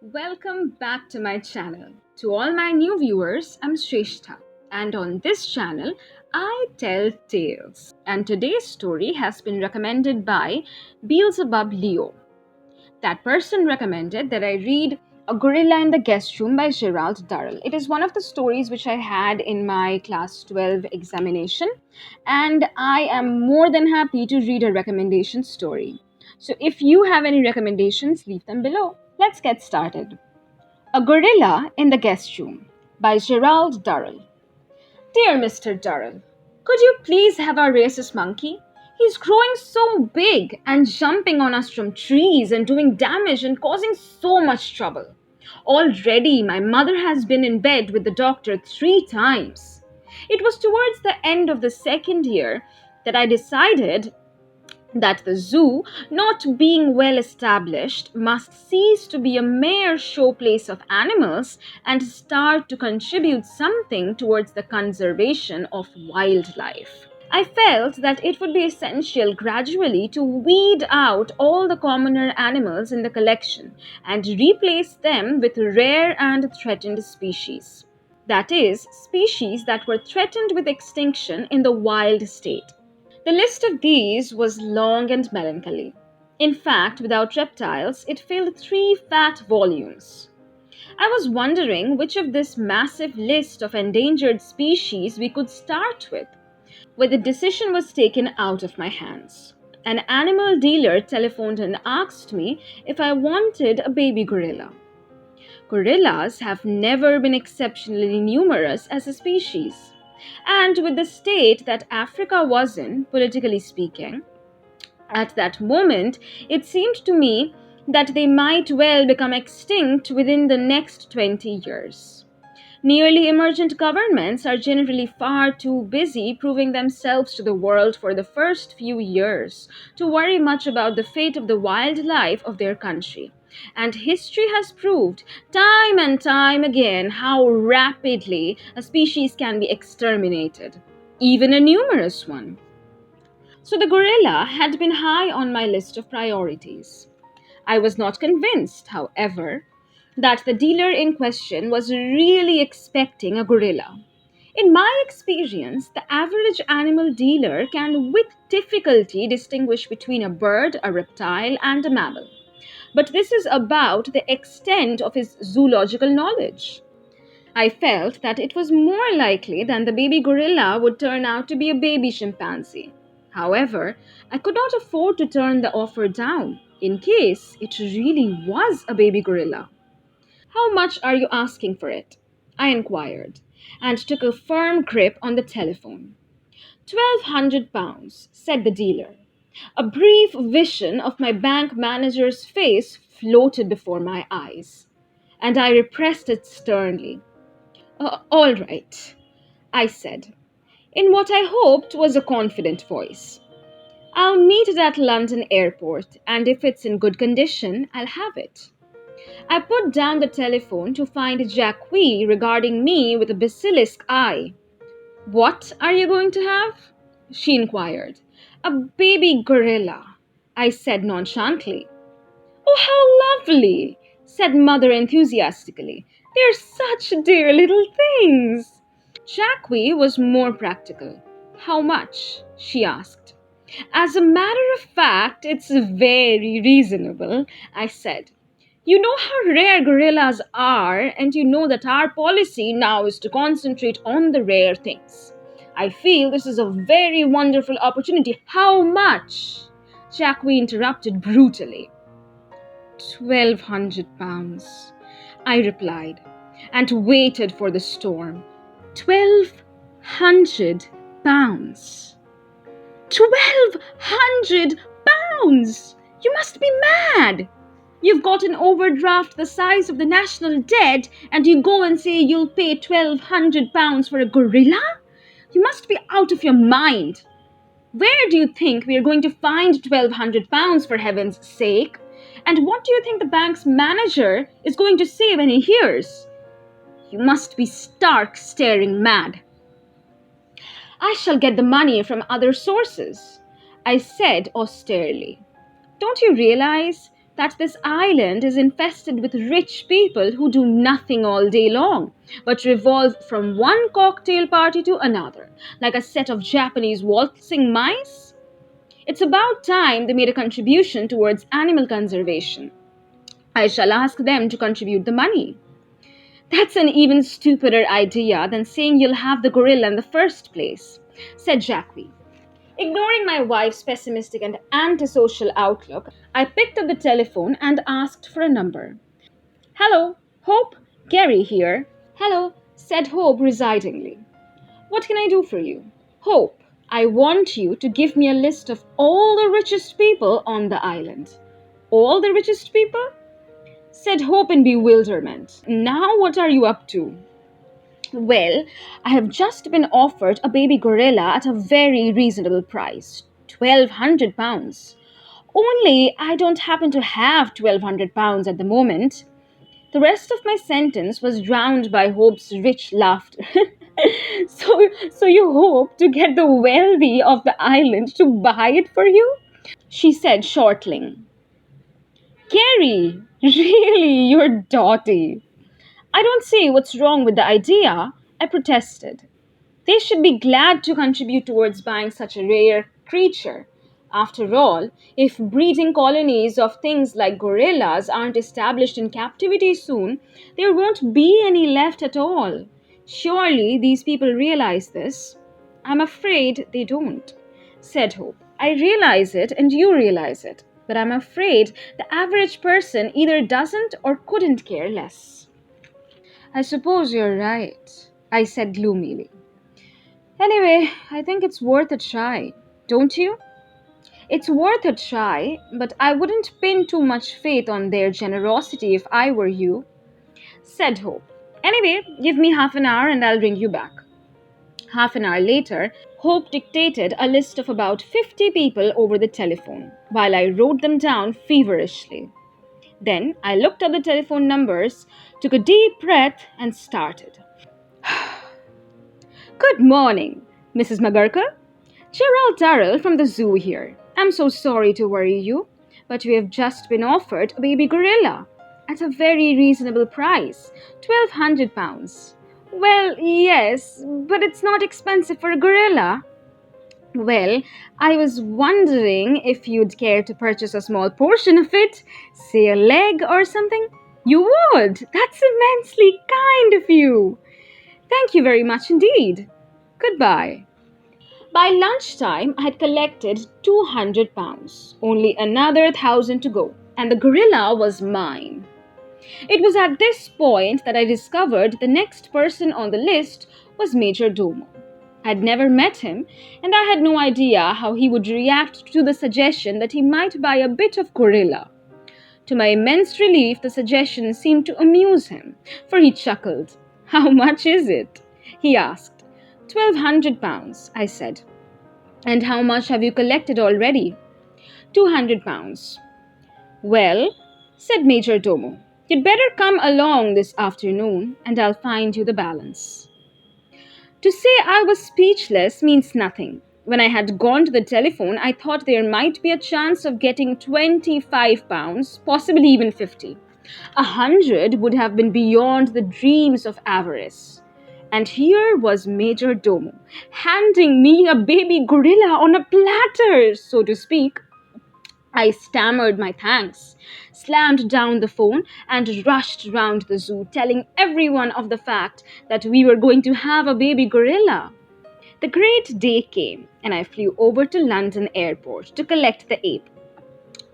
Welcome back to my channel. To all my new viewers, I'm Shrestha, and on this channel, I tell tales. And today's story has been recommended by Beelzebub Leo. That person recommended that I read A Gorilla in the Guest Room by Gerald Durrell. It is one of the stories which I had in my class 12 examination, and I am more than happy to read a recommendation story. So if you have any recommendations, leave them below. Let's get started. A Gorilla in the Guest Room by Gerald Durrell. Dear Mr. Durrell, could you please have our rhesus monkey? He's growing so big and jumping on us from trees and doing damage and causing so much trouble. Already, my mother has been in bed with the doctor 3 times. It was towards the end of the second year that I decided that the zoo, not being well established, must cease to be a mere showplace of animals and start to contribute something towards the conservation of wildlife. I felt that it would be essential gradually to weed out all the commoner animals in the collection and replace them with rare and threatened species. That is, species that were threatened with extinction in the wild state. The list of these was long and melancholy. In fact, without reptiles, it filled 3 fat volumes. I was wondering which of this massive list of endangered species we could start with, when the decision was taken out of my hands. An animal dealer telephoned and asked me if I wanted a baby gorilla. Gorillas have never been exceptionally numerous as a species. And with the state that Africa was in, politically speaking, at that moment, it seemed to me that they might well become extinct within the next 20 years. Nearly emergent governments are generally far too busy proving themselves to the world for the first few years to worry much about the fate of the wildlife of their country. And history has proved time and time again how rapidly a species can be exterminated, even a numerous one. So the gorilla had been high on my list of priorities. I was not convinced, however, that the dealer in question was really expecting a gorilla. In my experience, the average animal dealer can with difficulty distinguish between a bird, a reptile, and a mammal. But this is about the extent of his zoological knowledge. I felt that it was more likely than the baby gorilla would turn out to be a baby chimpanzee. However, I could not afford to turn the offer down in case it really was a baby gorilla. How much are you asking for it? I inquired, and took a firm grip on the telephone. £1,200, said the dealer. A brief vision of my bank manager's face floated before my eyes, and I repressed it sternly. All right, I said, in what I hoped was a confident voice. I'll meet it at London airport, and if it's in good condition, I'll have it. I put down the telephone to find Jacques regarding me with a basilisk eye. What are you going to have? She inquired. A baby gorilla, I said nonchalantly. Oh, how lovely, said Mother enthusiastically. They're such dear little things. Jacques was more practical. How much? She asked. As a matter of fact, it's very reasonable, I said. You know how rare gorillas are, and you know that our policy now is to concentrate on the rare things. I feel this is a very wonderful opportunity. How much? Jacques interrupted brutally. £1,200, I replied, and waited for the storm. £1,200. £1,200! You must be mad! You've got an overdraft the size of the national debt, and you go and say you'll pay £1,200 for a gorilla? You must be out of your mind. Where do you think we are going to find £1,200 for heaven's sake? And what do you think the bank's manager is going to say when he hears? You must be stark staring mad. I shall get the money from other sources, I said austerely. Don't you realize that this island is infested with rich people who do nothing all day long, but revolve from one cocktail party to another, like a set of Japanese waltzing mice? It's about time they made a contribution towards animal conservation. I shall ask them to contribute the money. That's an even stupider idea than saying you'll have the gorilla in the first place, said Jackie. Ignoring my wife's pessimistic and antisocial outlook, I picked up the telephone and asked for a number. Hello, Hope, Gary here. Hello, said Hope resignedly. What can I do for you? Hope, I want you to give me a list of all the richest people on the island. All the richest people? Said Hope in bewilderment. Now what are you up to? Well, I have just been offered a baby gorilla at a very reasonable price, £1,200. Only I don't happen to have £1,200 at the moment. The rest of my sentence was drowned by Hope's rich laughter. So you hope to get the wealthy of the island to buy it for you? She said, shortling. Gary, really, you're dotty. I don't see what's wrong with the idea, I protested. They should be glad to contribute towards buying such a rare creature. After all, if breeding colonies of things like gorillas aren't established in captivity soon, there won't be any left at all. Surely these people realize this. I'm afraid they don't, said Hope. I realize it and you realize it, but I'm afraid the average person either doesn't or couldn't care less. I suppose you're right, I said gloomily. Anyway, I think it's worth a try, don't you? It's worth a try, but I wouldn't pin too much faith on their generosity if I were you, said Hope. Anyway, give me half an hour and I'll ring you back. Half an hour later, Hope dictated a list of about 50 people over the telephone, while I wrote them down feverishly. Then I looked at the telephone numbers, took a deep breath, and started. Good morning, Mrs. McGurker. Gerald Durrell from the zoo here. I'm so sorry to worry you, but we have just been offered a baby gorilla at a very reasonable price, £1,200. Well, yes, but it's not expensive for a gorilla. Well, I was wondering if you'd care to purchase a small portion of it, say a leg or something. You would? That's immensely kind of you. Thank you very much indeed. Goodbye. By lunchtime, I had collected £200, only another 1,000 to go, and the gorilla was mine. It was at this point that I discovered the next person on the list was Major Domo. I'd never met him, and I had no idea how he would react to the suggestion that he might buy a bit of gorilla. To my immense relief, the suggestion seemed to amuse him, for he chuckled. How much is it? He asked. £1,200, I said. And how much have you collected already? £200. Well, said Major Domo, you'd better come along this afternoon, and I'll find you the balance. To say I was speechless means nothing. When I had gone to the telephone, I thought there might be a chance of getting £25, possibly even 50. 100 would have been beyond the dreams of avarice. And here was Major Domo, handing me a baby gorilla on a platter, so to speak. I stammered my thanks, slammed down the phone, and rushed round the zoo, telling everyone of the fact that we were going to have a baby gorilla. The great day came, and I flew over to London Airport to collect the ape.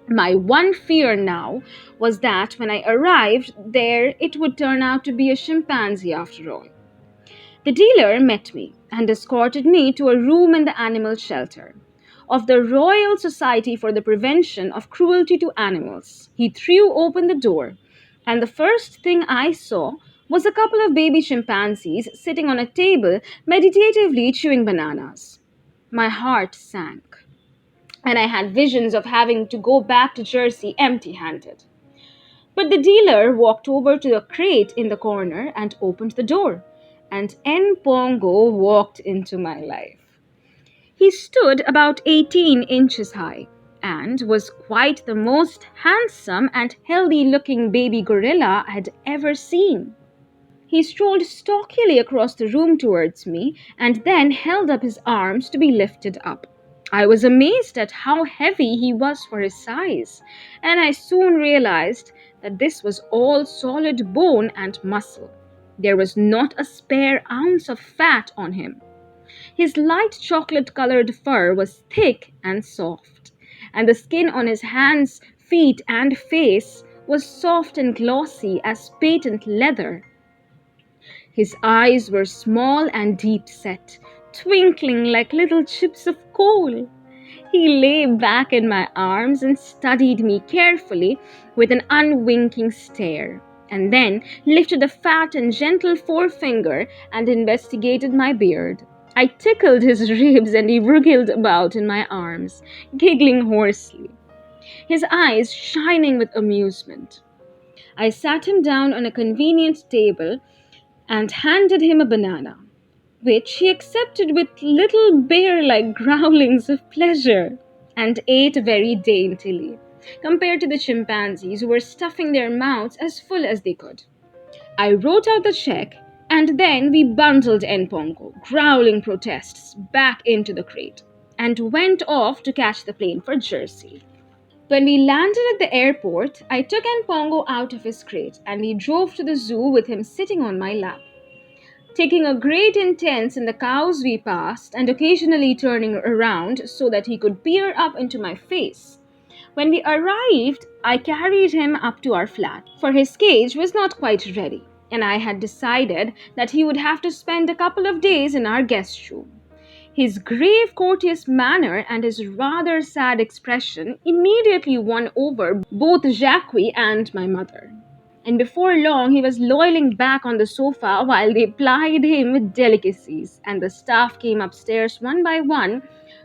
My one fear now was that when I arrived there, it would turn out to be a chimpanzee after all. The dealer met me and escorted me to a room in the animal shelter of the Royal Society for the Prevention of Cruelty to Animals. He threw open the door, and the first thing I saw was a couple of baby chimpanzees sitting on a table meditatively chewing bananas. My heart sank, and I had visions of having to go back to Jersey empty-handed. But the dealer walked over to a crate in the corner and opened the door, and N. Pongo walked into my life. He stood about 18 inches high, and was quite the most handsome and healthy-looking baby gorilla I had ever seen. He strolled stalkily across the room towards me and then held up his arms to be lifted up. I was amazed at how heavy he was for his size, and I soon realized that this was all solid bone and muscle. There was not a spare ounce of fat on him. His light chocolate colored fur was thick and soft, and the skin on his hands, feet, and face was soft and glossy as patent leather. His eyes were small and deep set, twinkling like little chips of coal. He lay back in my arms and studied me carefully with an unwinking stare, and then lifted a fat and gentle forefinger and investigated my beard. I tickled his ribs and he wriggled about in my arms, giggling hoarsely, his eyes shining with amusement. I sat him down on a convenient table and handed him a banana, which he accepted with little bear-like growlings of pleasure and ate very daintily, compared to the chimpanzees who were stuffing their mouths as full as they could. I wrote out the check, and then we bundled Npongo, growling protests, back into the crate, and went off to catch the plane for Jersey. When we landed at the airport, I took Npongo out of his crate and we drove to the zoo with him sitting on my lap, taking a great interest in the cows we passed and occasionally turning around so that he could peer up into my face. When we arrived, I carried him up to our flat, for his cage was not quite ready, and I had decided that he would have to spend a couple of days in our guest room. His grave, courteous manner and his rather sad expression immediately won over both Jacques and my mother. And before long, he was lolling back on the sofa while they plied him with delicacies, and the staff came upstairs one by one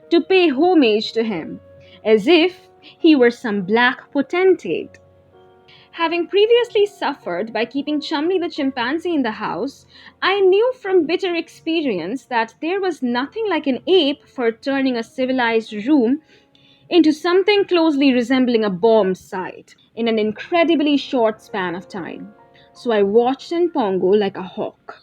to pay homage to him, as if he were some black potentate. Having previously suffered by keeping Chumley the chimpanzee in the house, I knew from bitter experience that there was nothing like an ape for turning a civilized room into something closely resembling a bomb site in an incredibly short span of time. So I watched Npongo like a hawk.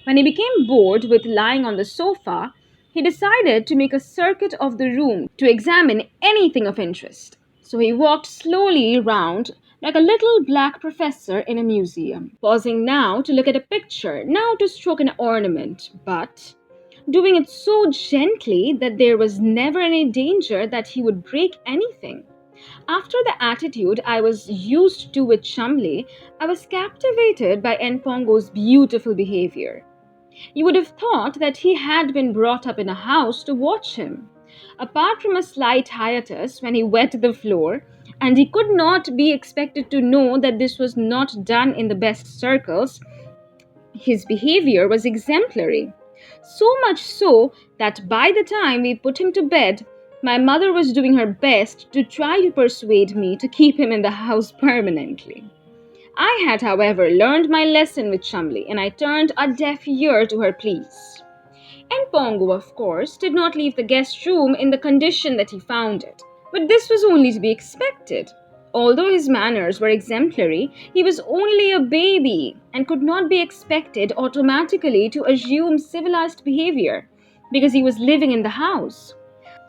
When he became bored with lying on the sofa, he decided to make a circuit of the room to examine anything of interest. So he walked slowly round like a little black professor in a museum, pausing now to look at a picture, now to stroke an ornament, but doing it so gently that there was never any danger that he would break anything. After the attitude I was used to with Chumley, I was captivated by Npongo's beautiful behavior. You would have thought that he had been brought up in a house to watch him. Apart from a slight hiatus when he wet the floor, and he could not be expected to know that this was not done in the best circles, his behavior was exemplary. So much so that by the time we put him to bed, my mother was doing her best to try to persuade me to keep him in the house permanently. I had, however, learned my lesson with Chumley, and I turned a deaf ear to her pleas. Npongo, of course, did not leave the guest room in the condition that he found it. But this was only to be expected. Although his manners were exemplary, he was only a baby and could not be expected automatically to assume civilized behavior because he was living in the house.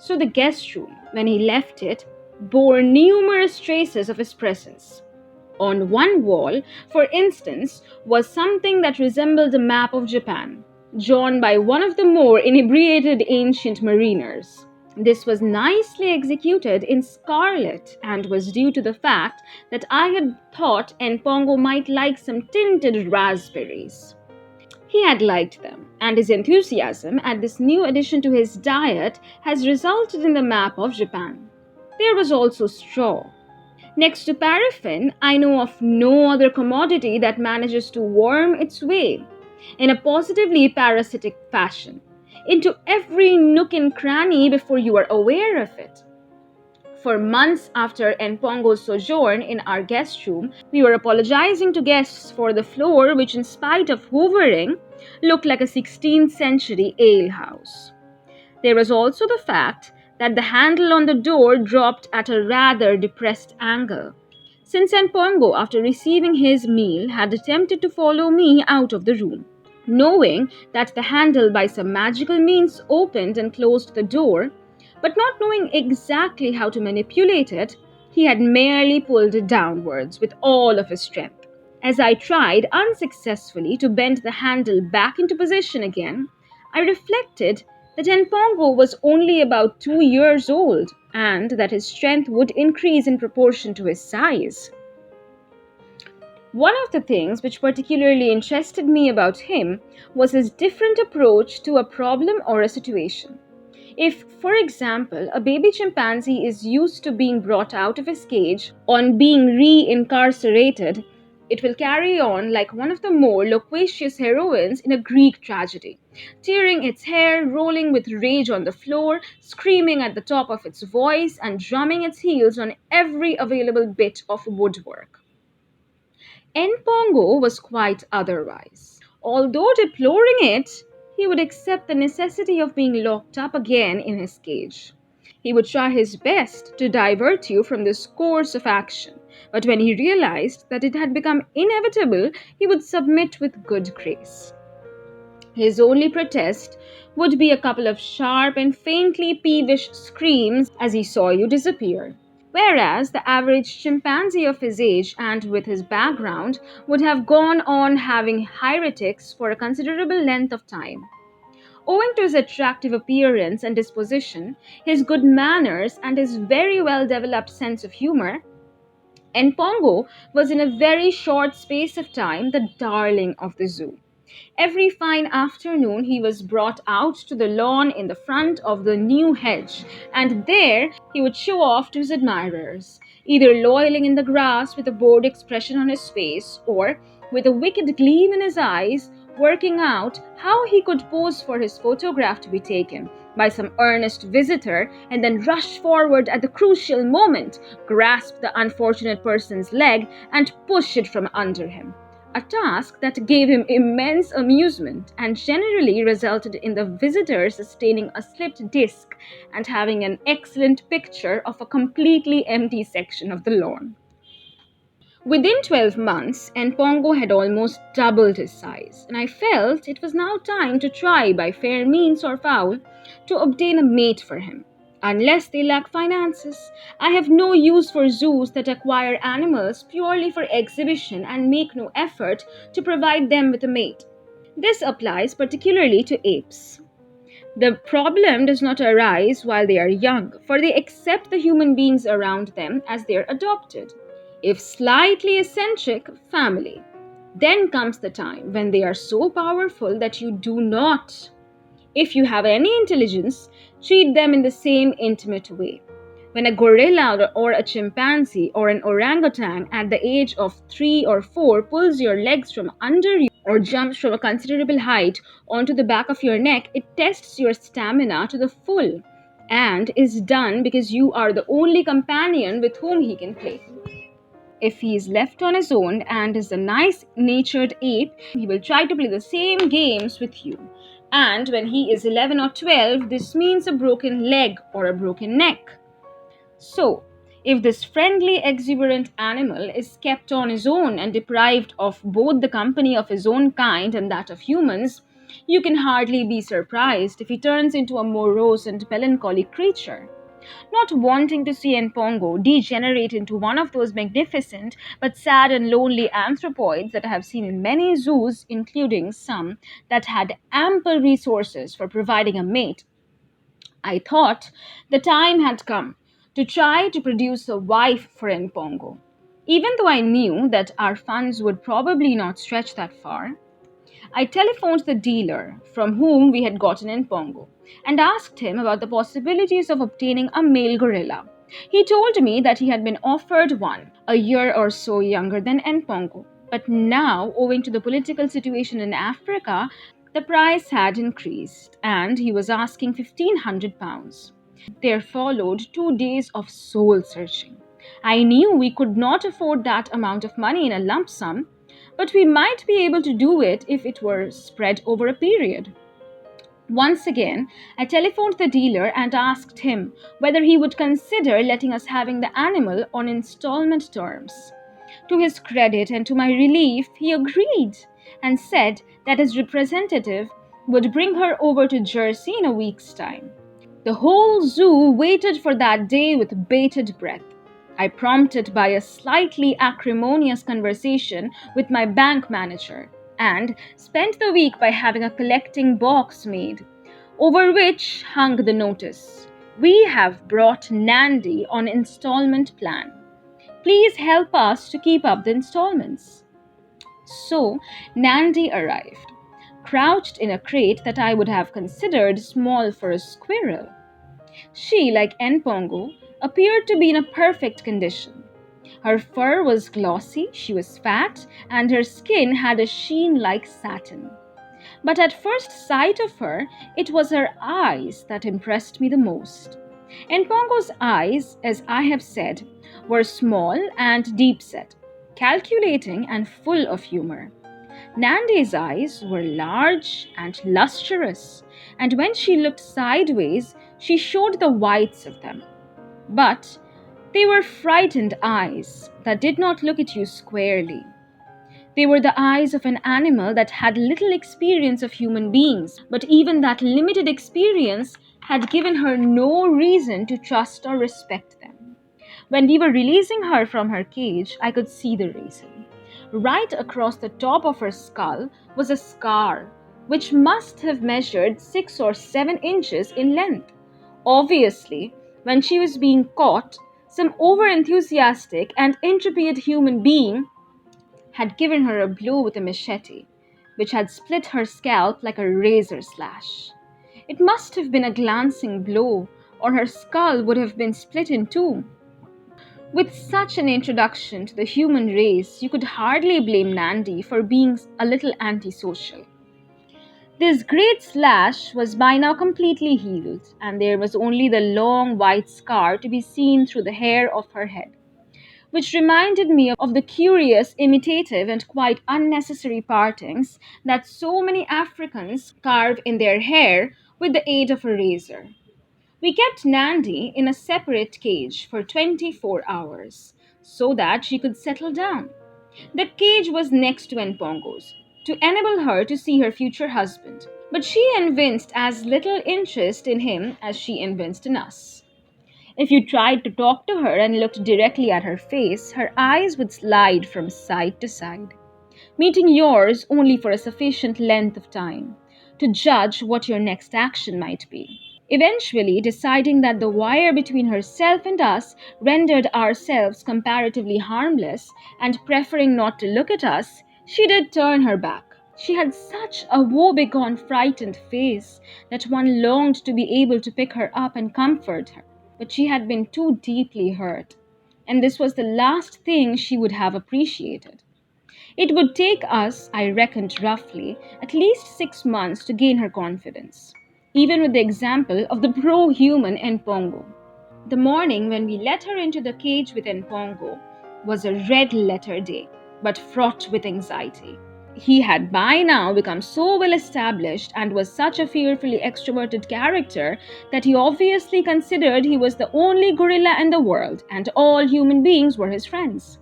So the guest room, when he left it, bore numerous traces of his presence. On one wall, for instance, was something that resembled a map of Japan, drawn by one of the more inebriated ancient mariners. This was nicely executed in scarlet and was due to the fact that I had thought Npongo might like some tinted raspberries. He had liked them, and his enthusiasm at this new addition to his diet has resulted in the map of Japan. There was also straw. Next to paraffin, I know of no other commodity that manages to worm its way, in a positively parasitic fashion, into every nook and cranny before you are aware of it. For months after Npongo's sojourn in our guest room, we were apologizing to guests for the floor, which, in spite of hoovering, looked like a 16th century alehouse. There was also the fact that the handle on the door dropped at a rather depressed angle. Since Pongo, after receiving his meal, had attempted to follow me out of the room. Knowing that the handle by some magical means opened and closed the door, but not knowing exactly how to manipulate it, he had merely pulled it downwards with all of his strength. As I tried unsuccessfully to bend the handle back into position again, I reflected that Npongo was only about 2 years old and that his strength would increase in proportion to his size. One of the things which particularly interested me about him was his different approach to a problem or a situation. If, for example, a baby chimpanzee is used to being brought out of his cage on being reincarcerated, it will carry on like one of the more loquacious heroines in a Greek tragedy, tearing its hair, rolling with rage on the floor, screaming at the top of its voice, and drumming its heels on every available bit of woodwork. Npongo was quite otherwise. Although deploring it, he would accept the necessity of being locked up again in his cage. He would try his best to divert you from this course of action, but when he realized that it had become inevitable, he would submit with good grace. His only protest would be a couple of sharp and faintly peevish screams as he saw you disappear. Whereas the average chimpanzee of his age and with his background would have gone on having hieratics for a considerable length of time. Owing to his attractive appearance and disposition, his good manners, and his very well developed sense of humor, Npongo was in a very short space of time the darling of the zoo. Every fine afternoon he was brought out to the lawn in the front of the new hedge, and there he would show off to his admirers, either lolling in the grass with a bored expression on his face, or, with a wicked gleam in his eyes, working out how he could pose for his photograph to be taken by some earnest visitor, and then rush forward at the crucial moment, grasp the unfortunate person's leg, and push it from under him. A task that gave him immense amusement and generally resulted in the visitor sustaining a slipped disc and having an excellent picture of a completely empty section of the lawn. Within 12 months, Npongo had almost doubled his size, and I felt it was now time to try by fair means or foul to obtain a mate for him. Unless they lack finances, I have no use for zoos that acquire animals purely for exhibition and make no effort to provide them with a mate. This applies particularly to apes. The problem does not arise while they are young, for they accept the human beings around them as their adopted, if slightly eccentric, family. Then comes the time when they are so powerful that you do not, if you have any intelligence, treat them in the same intimate way. When a gorilla or a chimpanzee or an orangutan at the age of 3 or 4 pulls your legs from under you or jumps from a considerable height onto the back of your neck, it tests your stamina to the full and is done because you are the only companion with whom he can play. If he is left on his own and is a nice natured ape, he will try to play the same games with you. And when he is 11 or 12, this means a broken leg or a broken neck. So, if this friendly, exuberant animal is kept on his own and deprived of both the company of his own kind and that of humans, you can hardly be surprised if he turns into a morose and melancholy creature. Not wanting to see Npongo degenerate into one of those magnificent but sad and lonely anthropoids that I have seen in many zoos, including some that had ample resources for providing a mate, I thought the time had come to try to produce a wife for Npongo. Even though I knew that our funds would probably not stretch that far, I telephoned the dealer from whom we had gotten Npongo and asked him about the possibilities of obtaining a male gorilla. He told me that he had been offered one a year or so younger than Npongo, but now, owing to the political situation in Africa, the price had increased and he was asking £1,500. There followed 2 days of soul searching. I knew we could not afford that amount of money in a lump sum, but we might be able to do it if it were spread over a period. Once again, I telephoned the dealer and asked him whether he would consider letting us having the animal on installment terms. To his credit and to my relief, he agreed and said that his representative would bring her over to Jersey in a week's time. The whole zoo waited for that day with bated breath. I, prompted by a slightly acrimonious conversation with my bank manager, and spent the week by having a collecting box made, over which hung the notice: "We have brought Nandi on installment plan. Please help us to keep up the installments." So Nandi arrived, crouched in a crate that I would have considered small for a squirrel. She, like Npongo, appeared to be in a perfect condition. Her fur was glossy, she was fat, and her skin had a sheen like satin. But at first sight of her, it was her eyes that impressed me the most. Npongo's eyes, as I have said, were small and deep-set, calculating and full of humor. Nandi's eyes were large and lustrous, and when she looked sideways, she showed the whites of them. But they were frightened eyes that did not look at you squarely. They were the eyes of an animal that had little experience of human beings, but even that limited experience had given her no reason to trust or respect them. When we were releasing her from her cage, I could see the reason. Right across the top of her skull was a scar, which must have measured 6 or 7 inches in length. Obviously, when she was being caught, some over-enthusiastic and intrepid human being had given her a blow with a machete, which had split her scalp like a razor slash. It must have been a glancing blow, or her skull would have been split in two. With such an introduction to the human race, you could hardly blame Nandi for being a little antisocial. This great slash was by now completely healed, and there was only the long white scar to be seen through the hair of her head, which reminded me of the curious, imitative, and quite unnecessary partings that so many Africans carve in their hair with the aid of a razor. We kept Nandi in a separate cage for 24 hours so that she could settle down. The cage was next to Npongo's to enable her to see her future husband, but she evinced as little interest in him as she evinced in us. If you tried to talk to her and looked directly at her face, her eyes would slide from side to side, meeting yours only for a sufficient length of time to judge what your next action might be. Eventually, deciding that the wire between herself and us rendered ourselves comparatively harmless, and preferring not to look at us, she did turn her back. She had such a woebegone, frightened face that one longed to be able to pick her up and comfort her. But she had been too deeply hurt, and this was the last thing she would have appreciated. It would take us, I reckoned roughly, at least 6 months to gain her confidence, even with the example of the pro-human Npongo. The morning when we let her into the cage with Npongo was a red letter day, but fraught with anxiety. He had by now become so well established and was such a fearfully extroverted character that he obviously considered he was the only gorilla in the world and all human beings were his friends.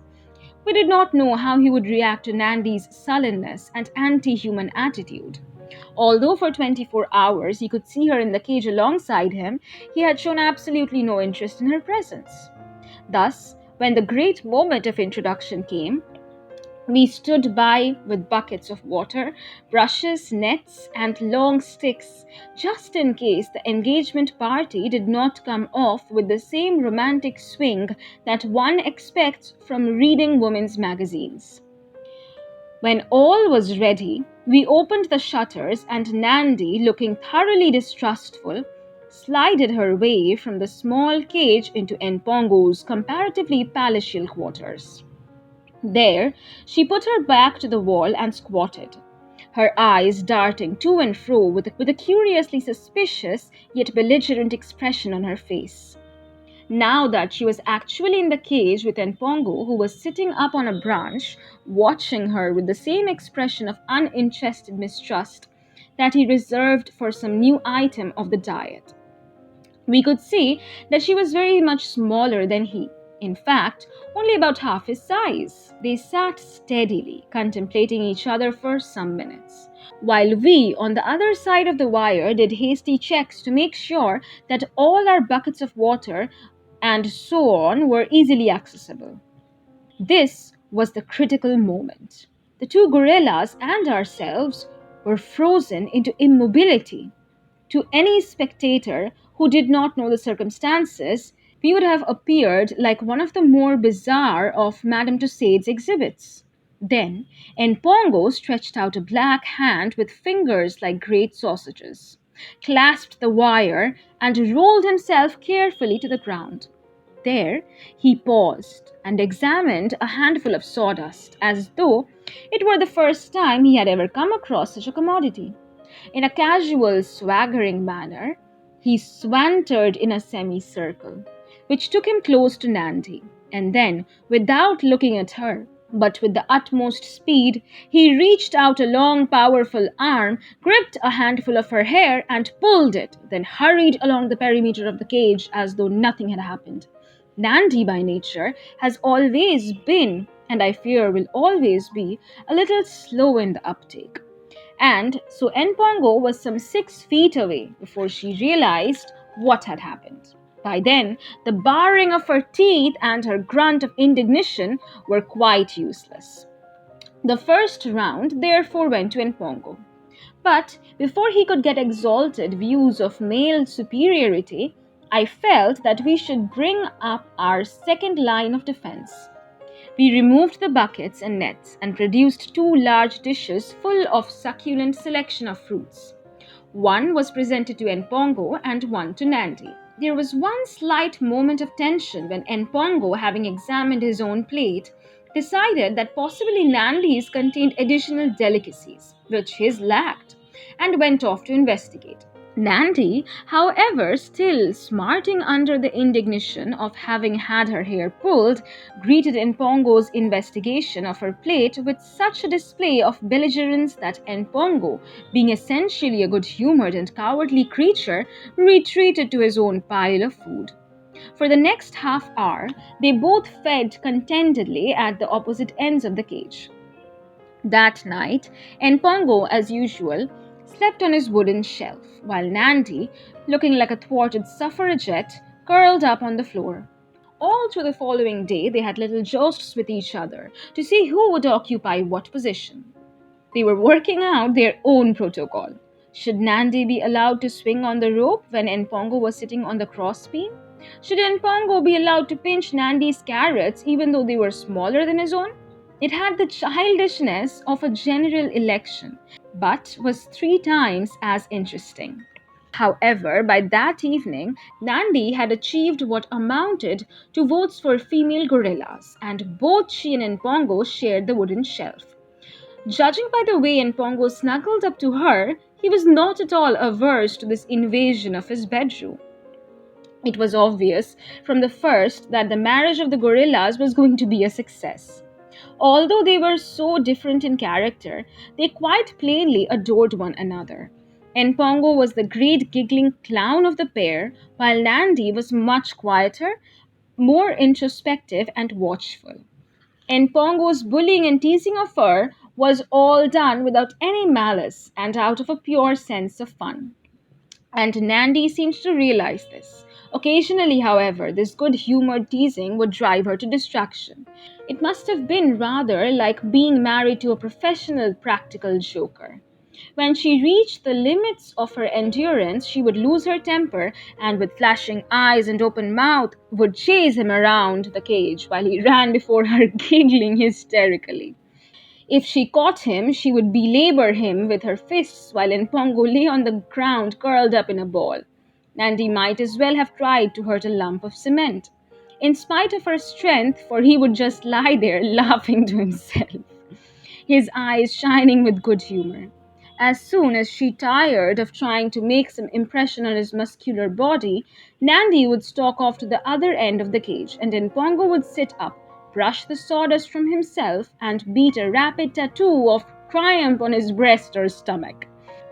We did not know how he would react to Nandi's sullenness and anti-human attitude. Although for 24 hours he could see her in the cage alongside him, he had shown absolutely no interest in her presence. Thus, when the great moment of introduction came, we stood by with buckets of water, brushes, nets, and long sticks, just in case the engagement party did not come off with the same romantic swing that one expects from reading women's magazines. When all was ready, we opened the shutters, and Nandi, looking thoroughly distrustful, slided her way from the small cage into Npongo's comparatively palatial quarters. There, she put her back to the wall and squatted, her eyes darting to and fro with a curiously suspicious yet belligerent expression on her face. Now that she was actually in the cage with Npongo, who was sitting up on a branch, watching her with the same expression of uninterested mistrust, that he reserved for some new item of the diet. We could see that she was very much smaller than he. In fact, only about half his size. They sat steadily, contemplating each other for some minutes, while we, on the other side of the wire, did hasty checks to make sure that all our buckets of water and so on were easily accessible. This was the critical moment. The two gorillas and ourselves were frozen into immobility. To any spectator who did not know the circumstances, we would have appeared like one of the more bizarre of Madame Tussauds exhibits. Then, Npongo stretched out a black hand with fingers like great sausages, clasped the wire, and rolled himself carefully to the ground. There, he paused and examined a handful of sawdust as though it were the first time he had ever come across such a commodity. In a casual, swaggering manner, he swantered in a semicircle, which took him close to Nandi, and then, without looking at her, but with the utmost speed, he reached out a long, powerful arm, gripped a handful of her hair, and pulled it, then hurried along the perimeter of the cage as though nothing had happened. Nandi, by nature, has always been, and I fear will always be, a little slow in the uptake. And so Npongo was some 6 feet away before she realized what had happened. By then, the baring of her teeth and her grunt of indignation were quite useless. The first round therefore went to Npongo. But before he could get exalted views of male superiority, I felt that we should bring up our second line of defense. We removed the buckets and nets and produced 2 large dishes full of succulent selection of fruits. One was presented to Npongo and one to Nandi. There was one slight moment of tension when Npongo, having examined his own plate, decided that possibly Nandi's contained additional delicacies, which his lacked, and went off to investigate. Nandi, however, still smarting under the indignation of having had her hair pulled, greeted Npongo's investigation of her plate with such a display of belligerence that Npongo, being essentially a good-humored and cowardly creature, retreated to his own pile of food. For the next half-hour, they both fed contentedly at the opposite ends of the cage. That night, Npongo, as usual, slept on his wooden shelf, while Nandi, looking like a thwarted suffragette, curled up on the floor. All through the following day, they had little jousts with each other to see who would occupy what position. They were working out their own protocol. Should Nandi be allowed to swing on the rope when Npongo was sitting on the crossbeam? Should Npongo be allowed to pinch Nandi's carrots even though they were smaller than his own? It had the childishness of a general election, but was 3 times as interesting. However, by that evening, Nandi had achieved what amounted to votes for female gorillas, and both she and Npongo shared the wooden shelf. Judging by the way Npongo snuggled up to her, he was not at all averse to this invasion of his bedroom. It was obvious from the first that the marriage of the gorillas was going to be a success. Although they were so different in character, they quite plainly adored one another. Npongo was the great giggling clown of the pair, while Nandi was much quieter, more introspective and watchful. Npongo's bullying and teasing of her was all done without any malice and out of a pure sense of fun. And Nandi seemed to realize this. Occasionally, however, this good humored teasing would drive her to distraction. It must have been rather like being married to a professional practical joker. When she reached the limits of her endurance, she would lose her temper and, with flashing eyes and open mouth, would chase him around the cage while he ran before her, giggling hysterically. If she caught him, she would belabor him with her fists while Npongo lay on the ground curled up in a ball. Nandi might as well have tried to hurt a lump of cement, in spite of her strength, for he would just lie there laughing to himself, his eyes shining with good humor. As soon as she tired of trying to make some impression on his muscular body, Nandi would stalk off to the other end of the cage, and Npongo would sit up, brush the sawdust from himself, and beat a rapid tattoo of triumph on his breast or stomach.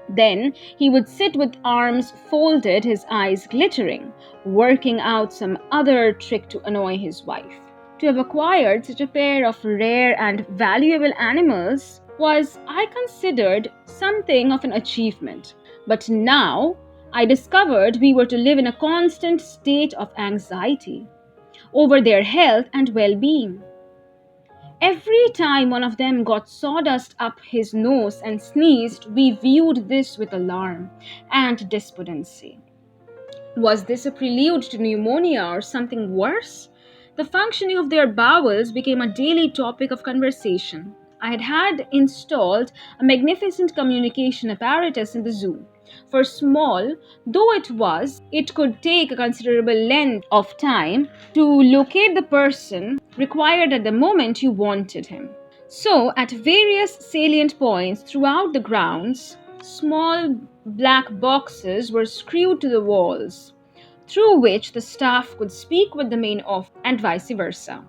Then he would sit with arms folded, his eyes glittering, working out some other trick to annoy his wife. To have acquired such a pair of rare and valuable animals was, I considered, something of an achievement. But now I discovered we were to live in a constant state of anxiety over their health and well being. Every time one of them got sawdust up his nose and sneezed, we viewed this with alarm and despondency. Was this a prelude to pneumonia or something worse? The functioning of their bowels became a daily topic of conversation. I had installed a magnificent communication apparatus in the zoo. For small though it was, it could take a considerable length of time to locate the person required at the moment you wanted him. So, at various salient points throughout the grounds, small black boxes were screwed to the walls, through which the staff could speak with the main office and vice versa.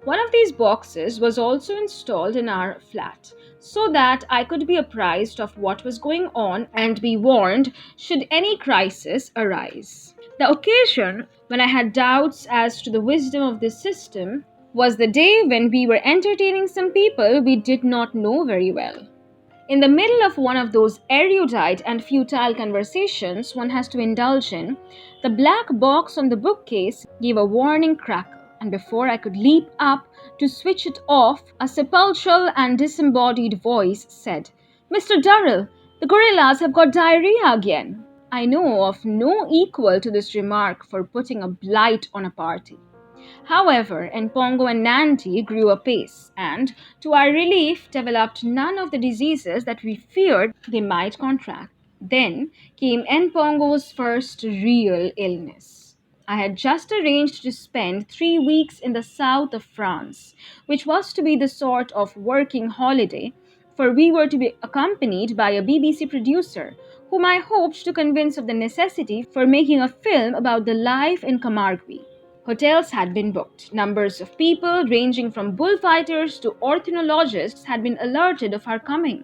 One of these boxes was also installed in our flat, so that I could be apprised of what was going on and be warned should any crisis arise. The occasion when I had doubts as to the wisdom of this system was the day when we were entertaining some people we did not know very well. In the middle of one of those erudite and futile conversations one has to indulge in, the black box on the bookcase gave a warning crackle, and before I could leap up to switch it off, a sepulchral and disembodied voice said, "Mr. Durrell, the gorillas have got diarrhea again." I know of no equal to this remark for putting a blight on a party. However, Npongo and Nandi grew apace and, to our relief, developed none of the diseases that we feared they might contract. Then came Npongo's first real illness. I had just arranged to spend 3 weeks in the south of France, which was to be the sort of working holiday, for we were to be accompanied by a BBC producer, whom I hoped to convince of the necessity for making a film about the life in Camargue. Hotels had been booked. Numbers of people, ranging from bullfighters to ornithologists, had been alerted of our coming,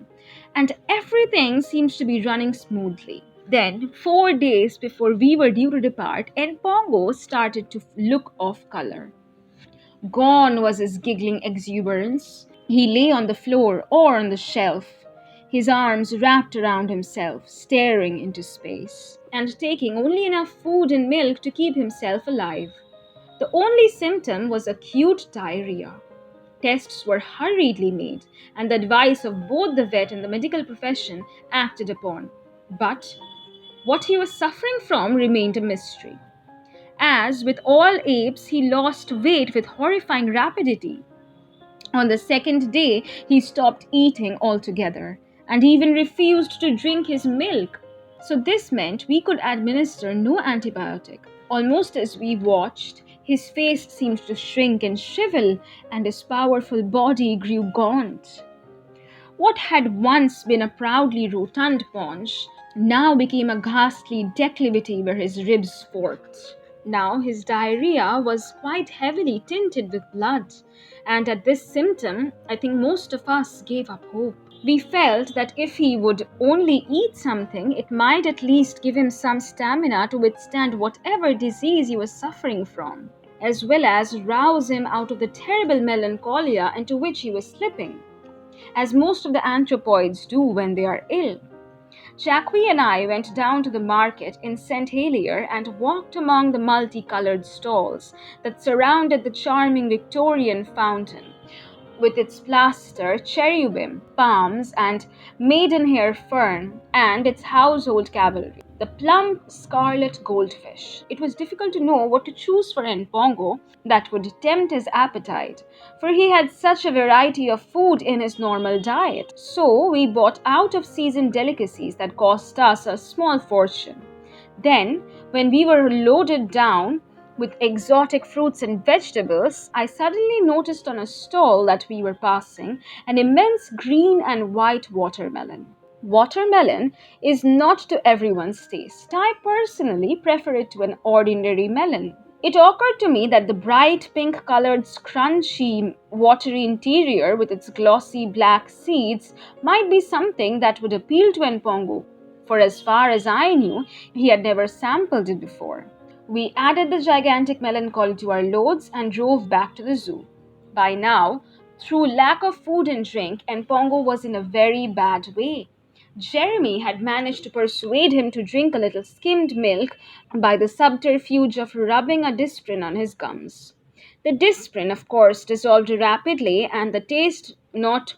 and everything seemed to be running smoothly. Then, 4 days before we were due to depart, Npongo started to look off color. Gone was his giggling exuberance. He lay on the floor or on the shelf, his arms wrapped around himself, staring into space, and taking only enough food and milk to keep himself alive. The only symptom was acute diarrhea. Tests were hurriedly made, and the advice of both the vet and the medical profession acted upon. But what he was suffering from remained a mystery. As with all apes, he lost weight with horrifying rapidity. On the second day, he stopped eating altogether and even refused to drink his milk. So, this meant we could administer no antibiotic. Almost as we watched, his face seemed to shrink and shrivel, and his powerful body grew gaunt. What had once been a proudly rotund paunch now became a ghastly declivity where his ribs forked. Now his diarrhea was quite heavily tinted with blood, and at this symptom, I think most of us gave up hope. We felt that if he would only eat something, it might at least give him some stamina to withstand whatever disease he was suffering from, as well as rouse him out of the terrible melancholia into which he was slipping, as most of the anthropoids do when they are ill. Jacques and I went down to the market in St. Helier and walked among the multicolored stalls that surrounded the charming Victorian fountain, with its plaster cherubim, palms, and maidenhair fern, and its household cavalry, the plump scarlet goldfish. It was difficult to know what to choose for Npongo that would tempt his appetite, for he had such a variety of food in his normal diet. So we bought out-of-season delicacies that cost us a small fortune. Then, when we were loaded down with exotic fruits and vegetables, I suddenly noticed on a stall that we were passing an immense green and white watermelon. Watermelon is not to everyone's taste. I personally prefer it to an ordinary melon. It occurred to me that the bright pink-colored, scrunchy, watery interior with its glossy black seeds might be something that would appeal to Npongo. For as far as I knew, he had never sampled it before. We added the gigantic melancholy to our loads and drove back to the zoo. By now, through lack of food and drink, Pongo was in a very bad way. Jeremy had managed to persuade him to drink a little skimmed milk by the subterfuge of rubbing a disprin on his gums. The disprin, of course, dissolved rapidly, and the taste not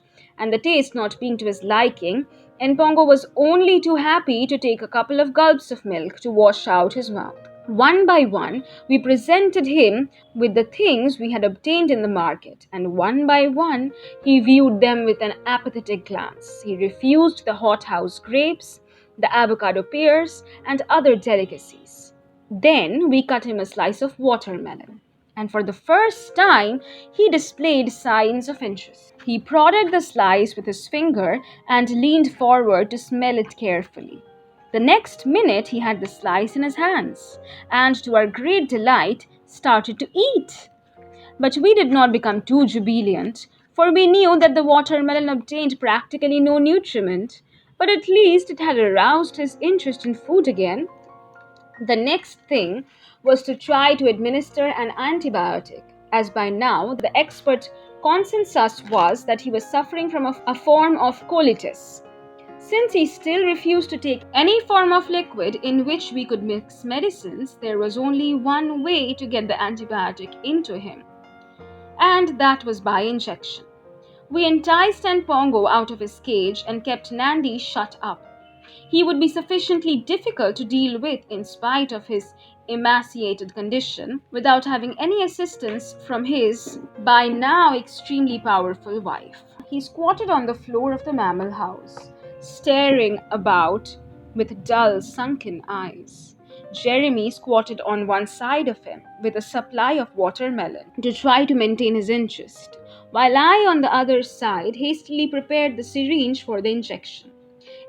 being to his liking, Npongo was only too happy to take a couple of gulps of milk to wash out his mouth. One by one, we presented him with the things we had obtained in the market, and one by one, he viewed them with an apathetic glance. He refused the hothouse grapes, the avocado pears, and other delicacies. Then we cut him a slice of watermelon, and for the first time, he displayed signs of interest. He prodded the slice with his finger and leaned forward to smell it carefully. The next minute, he had the slice in his hands, and to our great delight, started to eat. But we did not become too jubilant, for we knew that the watermelon obtained practically no nutriment, but at least it had aroused his interest in food again. The next thing was to try to administer an antibiotic, as by now the expert consensus was that he was suffering from a form of colitis. Since he still refused to take any form of liquid in which we could mix medicines, there was only one way to get the antibiotic into him, and that was by injection. We enticed Pongo out of his cage and kept Nandi shut up. He would be sufficiently difficult to deal with in spite of his emaciated condition, without having any assistance from his, by now extremely powerful, wife. He squatted on the floor of the mammal house, staring about with dull, sunken eyes. Jeremy squatted on one side of him with a supply of watermelon to try to maintain his interest, while I, on the other side, hastily prepared the syringe for the injection.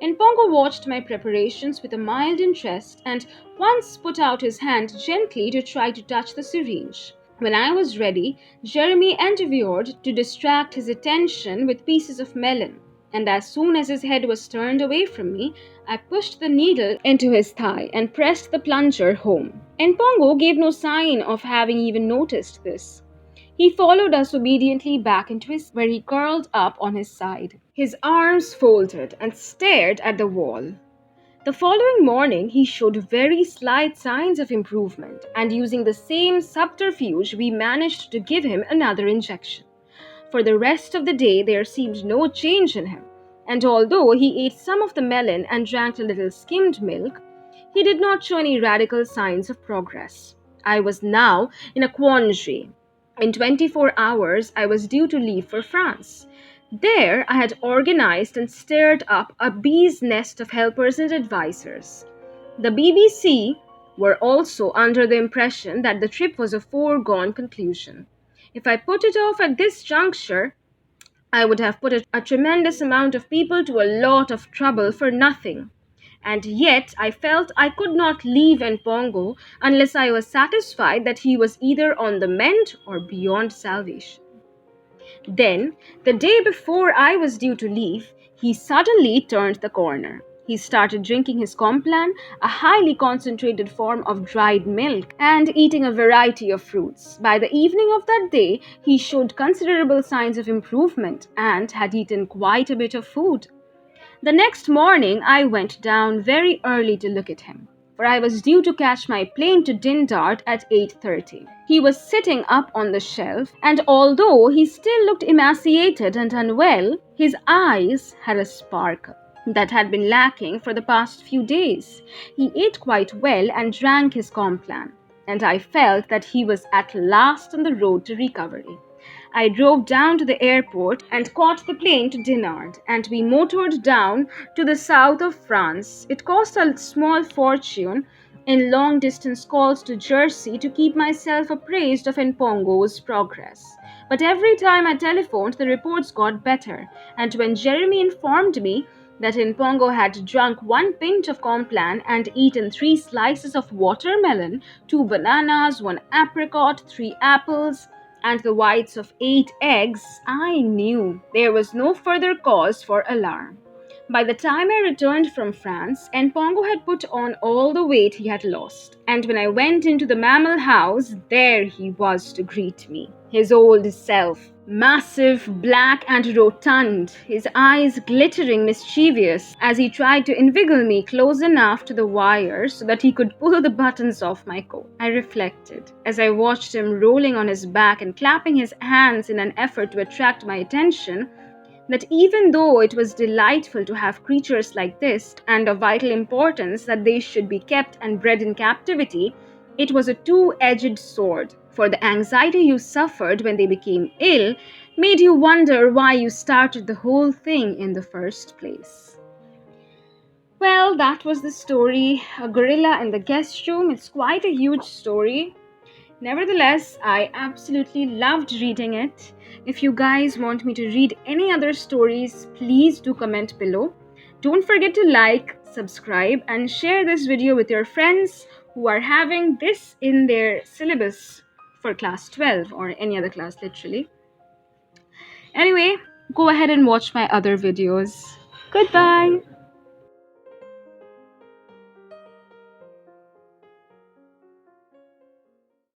Npongo watched my preparations with a mild interest and once put out his hand gently to try to touch the syringe. When I was ready, Jeremy endeavored to distract his attention with pieces of melon, and as soon as his head was turned away from me, I pushed the needle into his thigh and pressed the plunger home. Npongo gave no sign of having even noticed this. He followed us obediently back into where he curled up on his side, his arms folded, and stared at the wall. The following morning, he showed very slight signs of improvement, and using the same subterfuge, we managed to give him another injection. For the rest of the day, there seemed no change in him, and although he ate some of the melon and drank a little skimmed milk, he did not show any radical signs of progress. I was now in a quandary. In 24 hours, I was due to leave for France. There, I had organized and stirred up a bee's nest of helpers and advisors. The BBC were also under the impression that the trip was a foregone conclusion. If I put it off at this juncture, I would have put a tremendous amount of people to a lot of trouble for nothing. And yet I felt I could not leave Npongo unless I was satisfied that he was either on the mend or beyond salvation. Then, the day before I was due to leave, he suddenly turned the corner. He started drinking his complan, a highly concentrated form of dried milk, and eating a variety of fruits. By the evening of that day, he showed considerable signs of improvement and had eaten quite a bit of food. The next morning, I went down very early to look at him, for I was due to catch my plane to Dindart at 8:30. He was sitting up on the shelf, and although he still looked emaciated and unwell, his eyes had a sparkle that had been lacking for the past few days. He ate quite well and drank his complan, and I felt that he was at last on the road to recovery. I drove down to the airport and caught the plane to Dinard, and we motored down to the south of France. It cost a small fortune in long-distance calls to Jersey to keep myself appraised of Npongo's progress. But every time I telephoned, the reports got better, and when Jeremy informed me that Npongo had drunk 1 pint of complan and eaten 3 slices of watermelon, 2 bananas, 1 apricot, 3 apples, and the whites of 8 eggs, I knew there was no further cause for alarm. By the time I returned from France, Pongo had put on all the weight he had lost, and when I went into the mammal house, there he was to greet me. His old self, massive, black, and rotund, his eyes glittering mischievous as he tried to inveigle me close enough to the wire so that he could pull the buttons off my coat. I reflected as I watched him rolling on his back and clapping his hands in an effort to attract my attention, that even though it was delightful to have creatures like this and of vital importance that they should be kept and bred in captivity, it was a two-edged sword, for the anxiety you suffered when they became ill made you wonder why you started the whole thing in the first place. Well, that was the story, A Gorilla in the Guest Room. It's quite a huge story. Nevertheless, I absolutely loved reading it. If you guys want me to read any other stories, please do comment below. Don't forget to like, subscribe, and share this video with your friends who are having this in their syllabus for class 12 or any other class, literally. Anyway, go ahead and watch my other videos. Goodbye.